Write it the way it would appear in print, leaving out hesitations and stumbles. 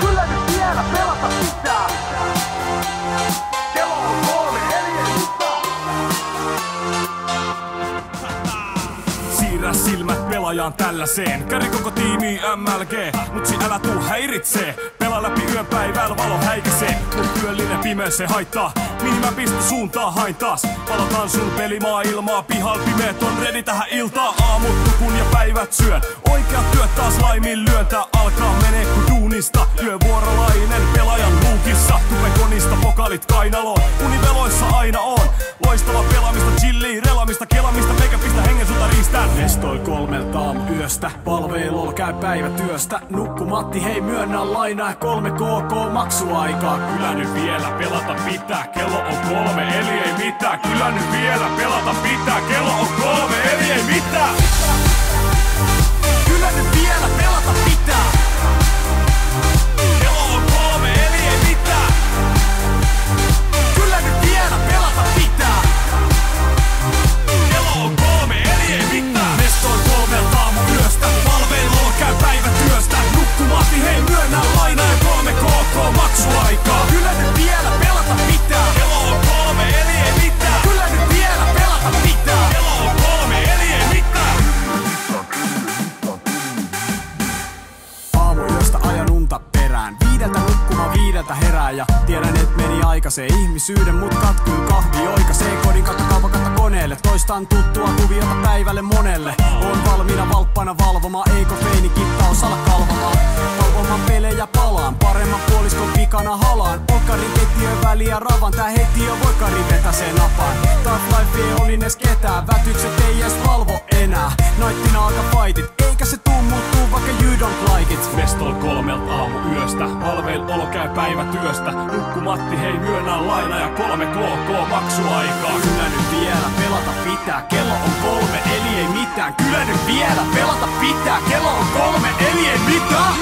Kyllä nyt vielä pelata pitää. Kello on 3, eli ei mitään. Siirrä silmät pelaajaan tälläseen. Käri koko tiimi MLG, mutsi älä tuu häiritsee. Pelaa läpi yön päivällä valo häikäsee. Mut yöllinen pimeys se haittaa. Mihin mä pistän suuntaan hain taas. Palataan sun pelimaailmaa. Pihal pimeet on ready tähän iltaan. Aamut nukun ja päivät syön. Oikeat työt taas laiminlyöntä. Alkaa menee ku duunista. Yövuorolainen pelaajan luukissa. Tupekonista pokalit kainaloon. Univeloissa aina on. Loistava pelaamista, chillia, relamista, kelamista. Meikä pistä hengen sulta riistään. Vestoi 3 aamuyöstä. Palvelulla käy päivätyöstä. Nukkumatti hei myönnä lainaa. 3 KK maksuaikaa. Kyllä nyt vielä pelata pitää. Kello on 3 eli ei mitään. Kyllä nyt vielä pelata pitää. Kello on 3 eli ei mitään. Kyllä nyt vielä pelata pitää. Kello on 3 eli ei mitään. Kyllä nyt vielä pelata pitää. Kello on 3 eli ei mitään. Mestoin 3 aamuyöstä. Palvelulla käy päivätyöstä. Nukkumatti hei myönnä lainaa ja 3 KK maksuaikaa. Kyllä nyt vielä pelata pitää. Kello on 3 eli ei mitään. Kyllä nyt vielä pelata pitää. Kello on 3 eli ei mitään. Aamuyöstä ajan unta perään. 5 nukkumaan 5 herää ja tiedän et meni aikaisee ihmisyyden mut katkyy kahvi oikaisee. Kodin katto kaupan katto koneelle. Toistan tuttua kuviota päivälle monelle. On valmiina valppana valvomaan. Eiko feini kitta osalla kalvamaan. Valvomaan pelejä palaan. Paremman puoliskon vikana halaan. Okkarin kettiön väliä ravan. Tää heti jo voikari vetäsee napaan. Dark life ei olin edes ketään. Vätykset ei edes valvo enää. Naittina alka fightit. Eikä se tuu muuttuu vaikka you don't like it. Vestol 3 aamuyöstä. Palveil olo käy päivätyöstä. Nukkumatti hei myönnä laina ja 3 KK maksuaikaa. Kyllä nyt vielä pelata pitää. Kello on 3 eli ei mitään. Kyllä nyt vielä pelata pitää. Kello on 3 eli ei mitään.